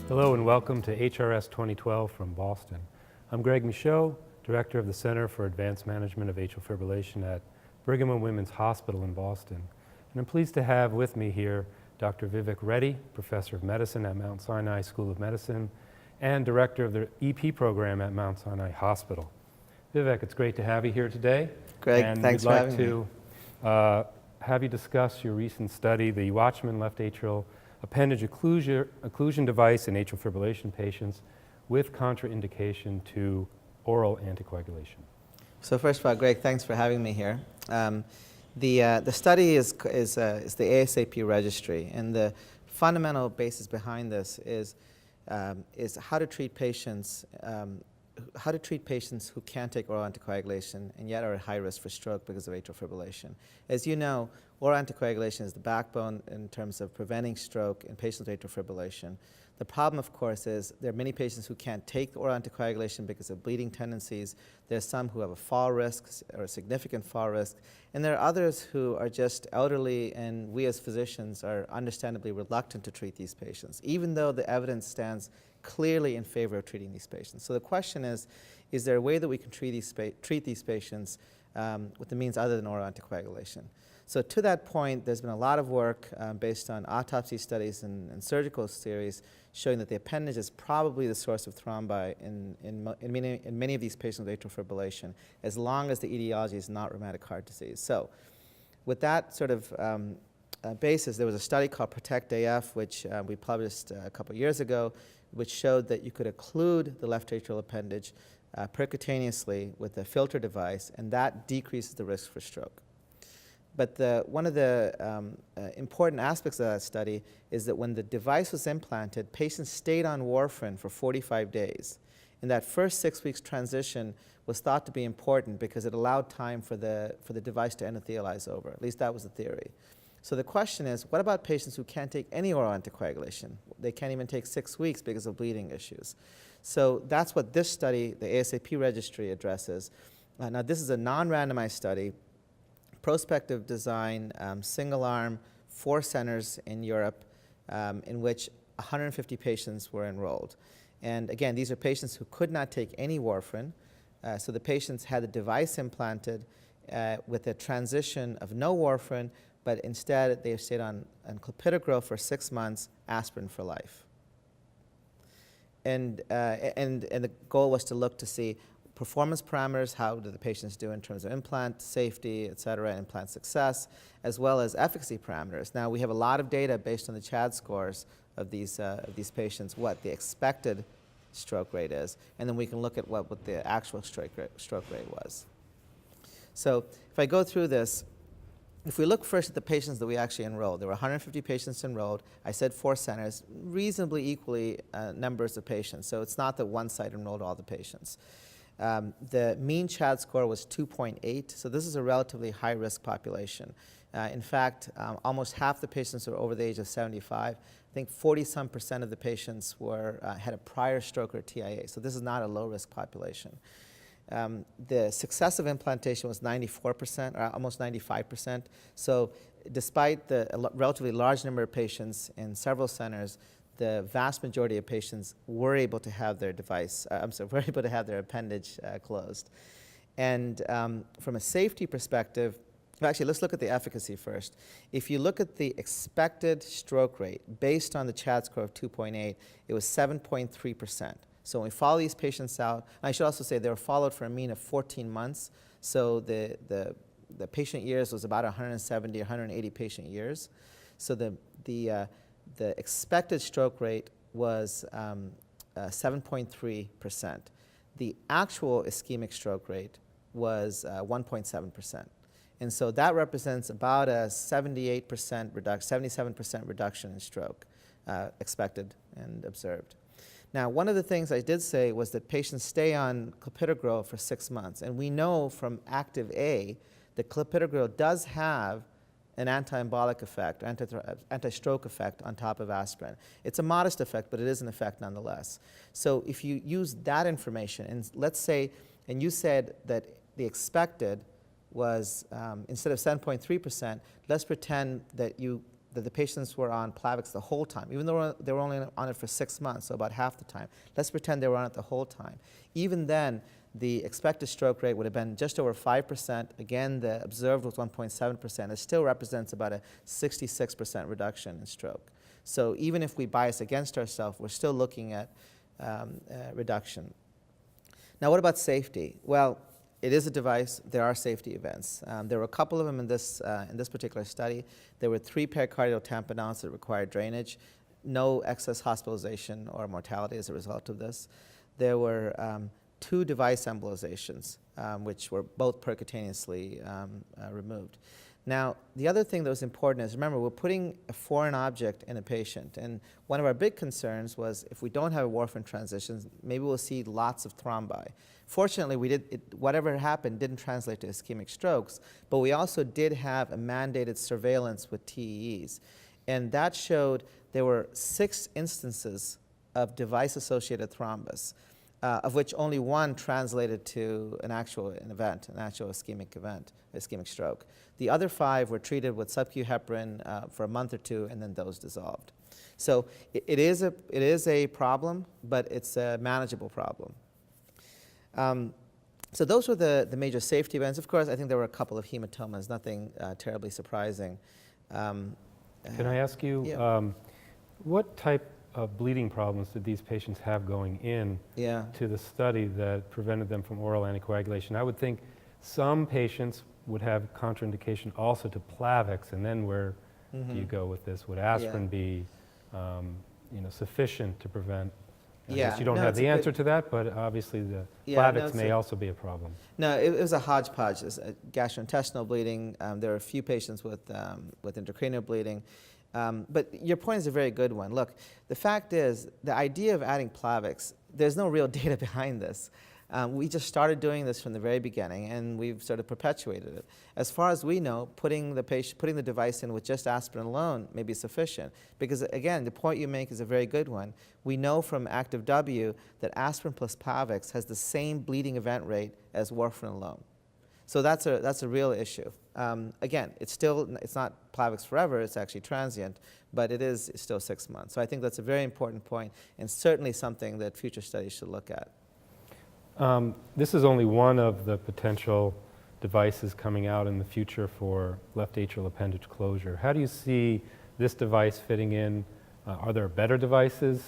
Hello and welcome to HRS 2012 from Boston. I'm Greg Michaud, Director of the Center for Advanced Management of Atrial Fibrillation at Brigham and Women's Hospital in Boston. And I'm pleased to have with me here Dr. Vivek Reddy, Professor of Medicine at Mount Sinai School of Medicine and Director of the EP program at Mount Sinai Hospital. Vivek, it's great to have you here today. Greg, and thanks for having me. we'd like to have you discuss your recent study, the Watchman left atrial appendage occlusion device in atrial fibrillation patients with contraindication to oral anticoagulation. So first of all, Greg, thanks for having me here. The study is the ASAP registry, and the fundamental basis behind this is how to treat patients who can't take oral anticoagulation and yet are at high risk for stroke because of atrial fibrillation. As you know, oral anticoagulation is the backbone in terms of preventing stroke in patients with atrial fibrillation. The problem, of course, is there are many patients who can't take oral anticoagulation because of bleeding tendencies. There are some who have a fall risk or a significant fall risk. And there are others who are just elderly, and we as physicians are understandably reluctant to treat these patients, even though the evidence stands clearly in favor of treating these patients. So the question is there a way that we can treat these patients with the means other than oral anticoagulation? So to that point, there's been a lot of work based on autopsy studies and surgical theories showing that the appendage is probably the source of thrombi in many of these patients with atrial fibrillation, as long as the etiology is not rheumatic heart disease. So with that sort of basis, there was a study called PROTECT-AF, which we published a couple years ago, which showed that you could occlude the left atrial appendage percutaneously with a filter device, and that decreases the risk for stroke. But one of the important aspects of that study is that when the device was implanted, patients stayed on warfarin for 45 days. And that first 6 weeks transition was thought to be important because it allowed time for the device to endothelialize over. At least that was the theory. So the question is, what about patients who can't take any oral anticoagulation? They can't even take 6 weeks because of bleeding issues. So that's what this study, the ASAP registry, addresses. Now this is a non-randomized study, prospective design, single arm, 4 centers in Europe, in which 150 patients were enrolled. And again, these are patients who could not take any warfarin. So the patients had the device implanted with a transition of no warfarin, but instead they stayed on clopidogrel for 6 months, aspirin for life. And the goal was to look to see performance parameters, how do the patients do in terms of implant safety, et cetera, implant success, as well as efficacy parameters. Now, we have a lot of data based on the CHAD scores of these patients, what the expected stroke rate is, and then we can look at what the actual stroke rate was. So if I go through this, if we look first at the patients that we actually enrolled, there were 150 patients enrolled. I said 4 centers, reasonably equally numbers of patients. So it's not that one site enrolled all the patients. The mean CHAD score was 2.8, so this is a relatively high-risk population. In fact, almost half the patients were over the age of 75. I think 40-some% of the patients had a prior stroke or TIA, so this is not a low-risk population. The success of implantation was 94%, or almost 95%. So despite the relatively large number of patients in several centers, the vast majority of patients were able to have their were able to have their appendage closed. And from a safety perspective, actually, let's look at the efficacy first. If you look at the expected stroke rate based on the CHAD score of 2.8, it was 7.3%. So when we follow these patients out, and I should also say they were followed for a mean of 14 months. So the patient years was about 170, 180 patient years. So the expected stroke rate was 7.3%. The actual ischemic stroke rate was 1.7%. And so that represents about a 77% reduction in stroke expected and observed. Now, one of the things I did say was that patients stay on clopidogrel for 6 months. And we know from Active A that clopidogrel does have an anti-embolic effect, anti-stroke effect on top of aspirin. It's a modest effect, but it is an effect nonetheless. So if you use that information, and let's say, and you said that the expected was, instead of 7.3%, let's pretend that that the patients were on Plavix the whole time, even though they were only on it for 6 months, so about half the time. Let's pretend they were on it the whole time. Even then, the expected stroke rate would have been just over 5%. Again, the observed was 1.7%. It still represents about a 66% reduction in stroke. So even if we bias against ourselves, we're still looking at reduction. Now, what about safety? Well, it is a device. There are safety events. There were a couple of them in this particular study. There were 3 pericardial tamponades that required drainage, no excess hospitalization or mortality as a result of this. There were 2 device embolizations, which were both percutaneously removed. Now, the other thing that was important is, remember, we're putting a foreign object in a patient. And one of our big concerns was if we don't have a warfarin transition, maybe we'll see lots of thrombi. Fortunately, whatever happened didn't translate to ischemic strokes, but we also did have a mandated surveillance with TEEs. And that showed there were 6 instances of device-associated thrombus, of which only 1 translated to an actual ischemic event, ischemic stroke. The other 5 were treated with sub-Q heparin for a month or 2, and then those dissolved. So it is a problem, but it's a manageable problem. So those were the major safety events. Of course, I think there were a couple of hematomas, nothing terribly surprising. Can I ask you, yeah. What type of bleeding problems did these patients have going in to the study that prevented them from oral anticoagulation? I would think some patients would have contraindication also to Plavix, and then where do you go with this? Would aspirin be sufficient to prevent? I guess you don't have the answer to that, but obviously the Plavix may also be a problem. No, it was a hodgepodge. Gastrointestinal bleeding. There are a few patients with intracranial bleeding. But your point is a very good one. Look, the fact is, the idea of adding Plavix, there's no real data behind this. We just started doing this from the very beginning, and we've sort of perpetuated it. As far as we know, putting the device in with just aspirin alone may be sufficient. Because again, the point you make is a very good one. We know from Active W that aspirin plus Plavix has the same bleeding event rate as warfarin alone. So that's a real issue. Again, it's not Plavix forever, it's actually transient, but it's still 6 months. So I think that's a very important point, and certainly something that future studies should look at. This is only one of the potential devices coming out in the future for left atrial appendage closure. How do you see this device fitting in? Are there better devices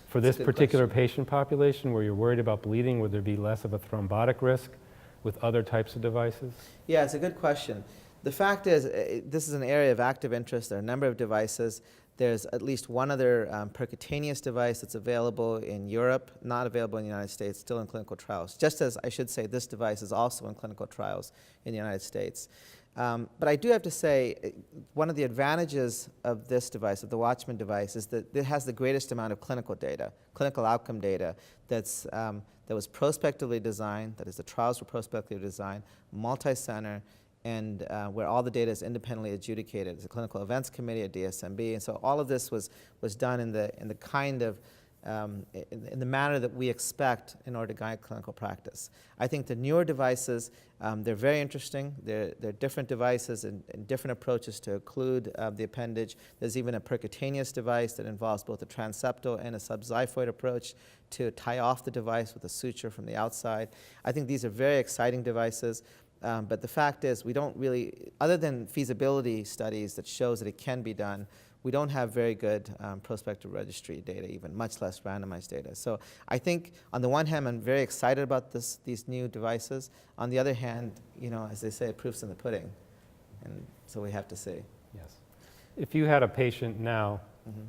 for this particular patient population where you're worried about bleeding? Would there be less of a thrombotic risk with other types of devices? Yeah, it's a good question. The fact is, this is an area of active interest. There are a number of devices. There's at least one other percutaneous device that's available in Europe, not available in the United States, still in clinical trials. Just as I should say, this device is also in clinical trials in the United States. But I do have to say, one of the advantages of this device, of the Watchman device, is that it has the greatest amount of clinical data, clinical outcome data that was prospectively designed, that is, the trials were prospectively designed, multi-center, and where all the data is independently adjudicated. There's a clinical events committee at DSMB, and so all of this was done in the kind of in the manner that we expect in order to guide clinical practice. I think the newer devices, they're very interesting. They're different devices and different approaches to occlude the appendage. There's even a percutaneous device that involves both a transeptal and a subxiphoid approach to tie off the device with a suture from the outside. I think these are very exciting devices. But the fact is, we don't really, other than feasibility studies that shows that it can be done, we don't have very good prospective registry data, even much less randomized data. So I think, on the one hand, I'm very excited about these new devices. On the other hand, as they say, proof's in the pudding, and so we have to see. Yes. If you had a patient now,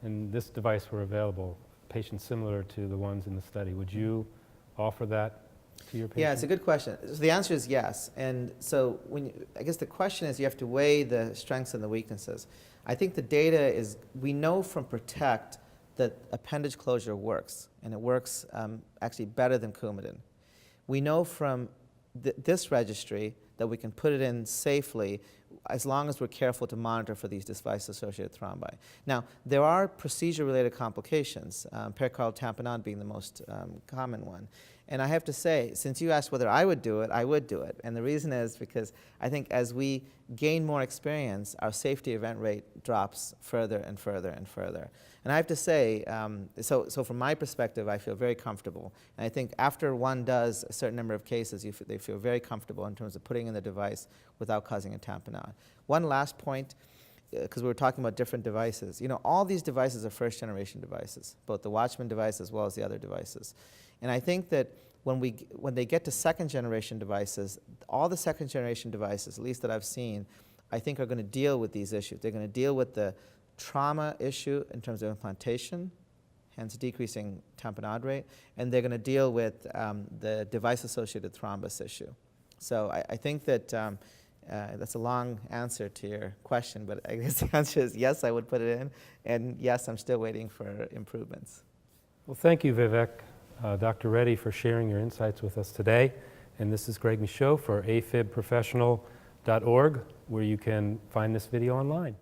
and this device were available, patients similar to the ones in the study, would you offer that to your patient? Yeah, it's a good question. So the answer is yes. And so I guess the question is, you have to weigh the strengths and the weaknesses. I think the data is, we know from PROTECT that appendage closure works, and it works actually better than Coumadin. We know from this registry that we can put it in safely as long as we're careful to monitor for these device-associated thrombi. Now, there are procedure-related complications, pericardial tamponade being the most common one. And I have to say, since you asked whether I would do it, I would do it. And the reason is because I think as we gain more experience, our safety event rate drops further and further and further. And I have to say, so from my perspective, I feel very comfortable. And I think after one does a certain number of cases, they feel very comfortable in terms of putting in the device without causing a tamponade. One last point, because we were talking about different devices. You know, all these devices are first-generation devices, both the Watchman device as well as the other devices. And I think that when they get to second-generation devices, all the second-generation devices, at least that I've seen, I think are going to deal with these issues. They're going to deal with the trauma issue in terms of implantation, hence decreasing tamponade rate, and they're going to deal with the device-associated thrombus issue. So I think that that's a long answer to your question, but I guess the answer is yes, I would put it in, and yes, I'm still waiting for improvements. Well, thank you, Vivek, Dr. Reddy, for sharing your insights with us today. And this is Greg Michaud for afibprofessional.org, where you can find this video online.